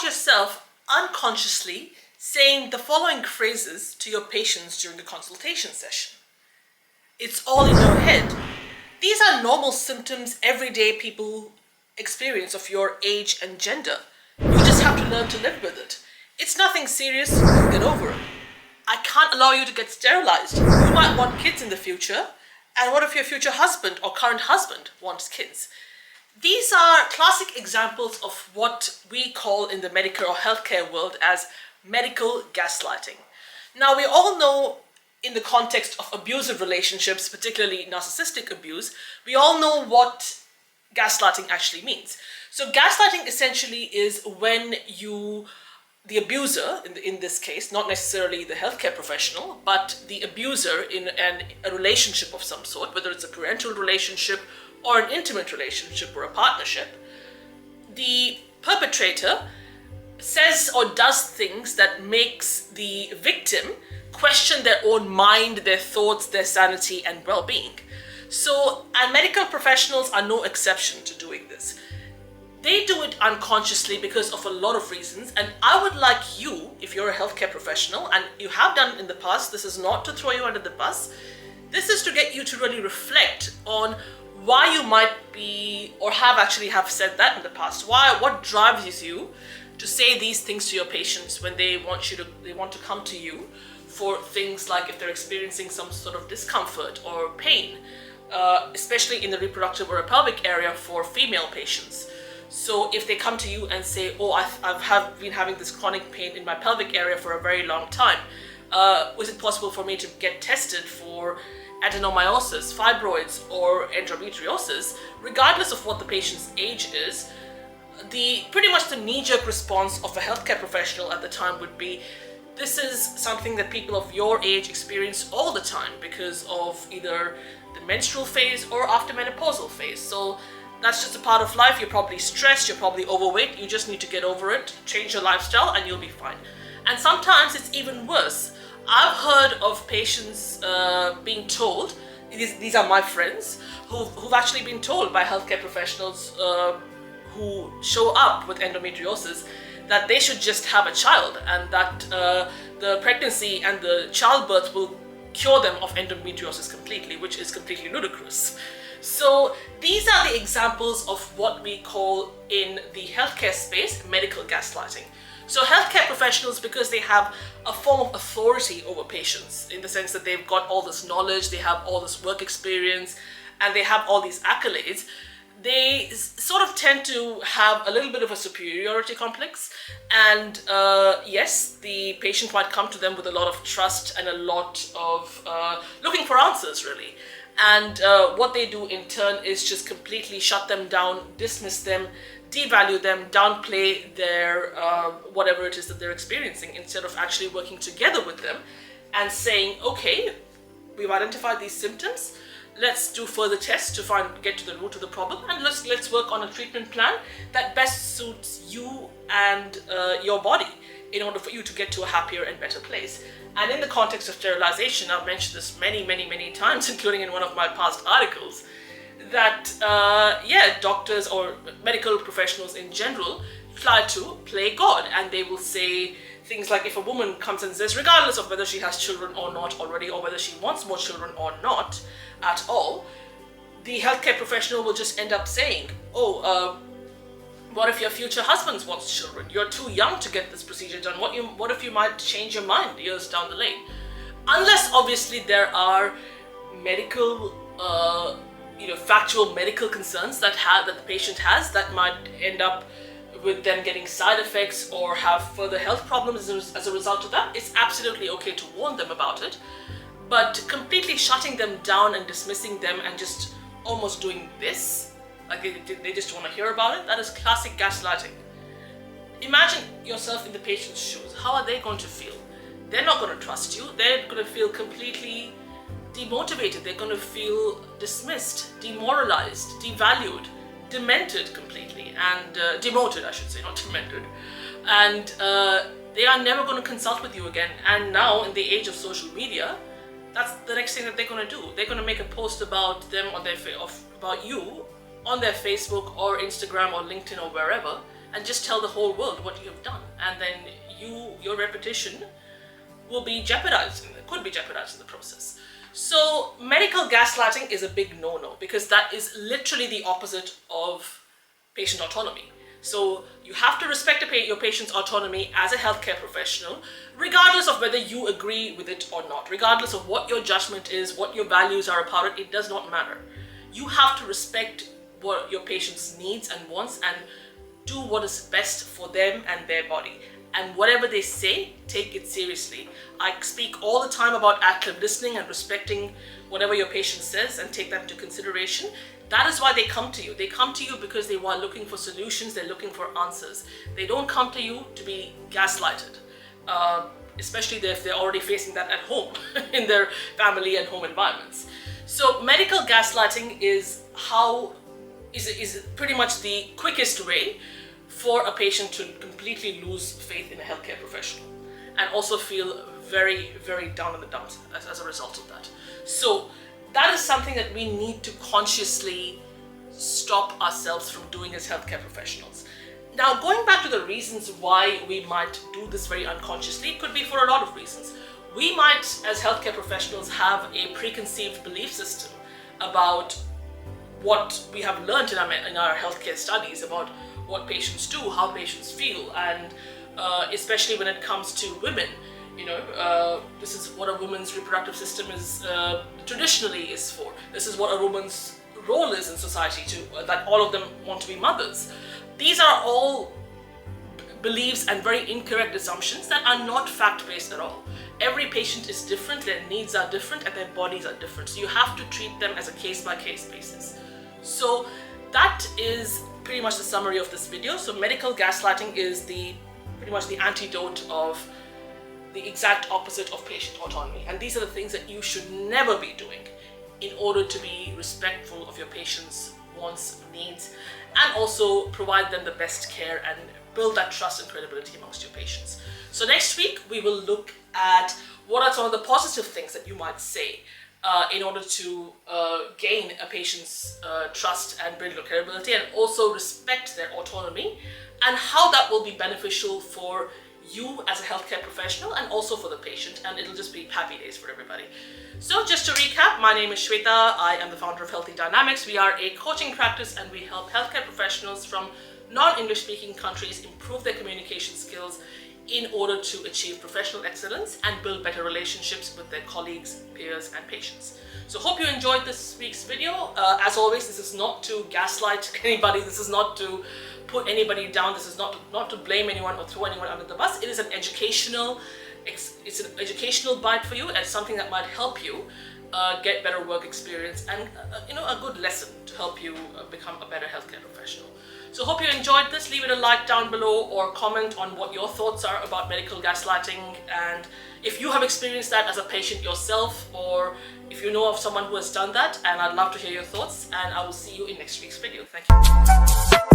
found yourself unconsciously saying the following phrases to your patients during a consultation session. It's all in your head. These are normal symptoms everyday people experience of your age and gender. You just have to learn to live with it. It's nothing serious, you'll get over it. I can't allow you to get sterilized. You might want kids in the future. And what if your future husband or current husband wants kids? These are classic examples of what we call in the medical or healthcare world as medical gaslighting. Now, we all know in the context of abusive relationships, particularly narcissistic abuse, we all know what gaslighting actually means. So gaslighting essentially is when the abuser, in this case, not necessarily the healthcare professional, but the abuser in a relationship of some sort, whether it's a parental relationship or an intimate relationship or a partnership, the perpetrator says or does things that makes the victim question their own mind, their thoughts, their sanity and well-being. And medical professionals are no exception to doing this. They do it unconsciously because of a lot of reasons, and I would like you, if you're a healthcare professional, and you have done it in the past, this is not to throw you under the bus, this is to get you to really reflect on why you might be, or have said that in the past. What drives you to say these things to your patients when they want to come to you for things like if they're experiencing some sort of discomfort or pain, especially in the reproductive or pelvic area for female patients. So if they come to you and say, oh, I've been having this chronic pain in my pelvic area for a very long time, was it possible for me to get tested for adenomyosis, fibroids, or endometriosis? Regardless of what the patient's age is, pretty much the knee-jerk response of a healthcare professional at the time would be, this is something that people of your age experience all the time because of either the menstrual phase or after menopausal phase. So that's just a part of life. You're probably stressed, you're probably overweight, you just need to get over it, change your lifestyle, and you'll be fine. And sometimes it's even worse. I've heard of patients being told, these are my friends, who've actually been told by healthcare professionals who show up with endometriosis that they should just have a child, and that the pregnancy and the childbirth will cure them of endometriosis completely, which is completely ludicrous. So these are the examples of what we call in the healthcare space medical gaslighting. So healthcare professionals, because they have a form of authority over patients in the sense that they've got all this knowledge, they have all this work experience, and they have all these accolades, they sort of tend to have a little bit of a superiority complex. And yes, the patient might come to them with a lot of trust and a lot of looking for answers, really. And what they do in turn is just completely shut them down, dismiss them, devalue them, downplay their whatever it is that they're experiencing, instead of actually working together with them and saying, okay, we've identified these symptoms, let's do further tests to get to the root of the problem, and let's work on a treatment plan that best suits you and your body in order for you to get to a happier and better place. And in the context of sterilization, I've mentioned this many, many, many times, including in one of my past articles, that doctors or medical professionals in general try to play God, and they will say things like, if a woman comes and says, regardless of whether she has children or not already, or whether she wants more children or not at all, the healthcare professional will just end up saying, what if your future husband wants children? You're too young to get this procedure done. What if you might change your mind years down the lane? Unless obviously there are medical, factual medical concerns that the patient has that might end up with them getting side effects or have further health problems as a result of that. It's absolutely okay to warn them about it. But completely shutting them down and dismissing them and just almost doing this, like they just want to hear about it, that is classic gaslighting. Imagine yourself in the patient's shoes. How are they going to feel? They're not going to trust you. They're going to feel completely demotivated. They're going to feel dismissed, demoralized, devalued, demented completely, and demoted, I should say, not demented. And they are never going to consult with you again. And now, in the age of social media, that's the next thing that they're going to do. They're going to make a post about them on about you on their Facebook or Instagram or LinkedIn or wherever, and just tell the whole world what you have done, and then your reputation will be jeopardized, could be jeopardized in the process. So medical gaslighting is a big no-no, because that is literally the opposite of patient autonomy. So you have to respect your patient's autonomy as a healthcare professional, regardless of whether you agree with it or not, regardless of what your judgment is, what your values are about it, it does not matter. You have to respect what your patient's needs and wants and do what is best for them and their body. And whatever they say, take it seriously. I speak all the time about active listening and respecting whatever your patient says and take that into consideration. That is why they come to you. They come to you because they are looking for solutions, they're looking for answers. They don't come to you to be gaslighted, especially if they're already facing that at home, in their family and home environments. So medical gaslighting is pretty much the quickest way for a patient to completely lose faith in a healthcare professional and also feel very, very down in the dumps as a result of that. So that is something that we need to consciously stop ourselves from doing as healthcare professionals. Now, going back to the reasons why we might do this very unconsciously, it could be for a lot of reasons. We might, as healthcare professionals, have a preconceived belief system about what we have learned in our healthcare studies about what patients do, how patients feel, and especially when it comes to women. This is what a woman's reproductive system is traditionally is for. This is what a woman's role is in society that all of them want to be mothers. These are all beliefs and very incorrect assumptions that are not fact-based at all. Every patient is different, their needs are different, and their bodies are different. So you have to treat them as a case-by-case basis. So that is pretty much the summary of this video. So medical gaslighting is pretty much the antidote of the exact opposite of patient autonomy. And these are the things that you should never be doing in order to be respectful of your patients' wants, needs, and also provide them the best care and build that trust and credibility amongst your patients. So next week, we will look at what are some of the positive things that you might say in order to gain a patient's trust and build your credibility and also respect their autonomy, and how that will be beneficial for you as a healthcare professional and also for the patient, and it'll just be happy days for everybody. So just to recap, my name is Shweta. I am the founder of Healthy Dynamics. We are a coaching practice and we help healthcare professionals from non-English speaking countries improve their communication skills in order to achieve professional excellence and build better relationships with their colleagues, peers, and patients. So hope you enjoyed this week's video. As always, this is not to gaslight anybody. This is not to put anybody down. This is not to blame anyone or throw anyone under the bus. It is an educational bite for you and something that might help you get better work experience and a good lesson to help you become a better healthcare professional. So hope you enjoyed this. Leave it a like down below or comment on what your thoughts are about medical gaslighting, and if you have experienced that as a patient yourself, or if you know of someone who has done that, and I'd love to hear your thoughts, and I will see you in next week's video. Thank you.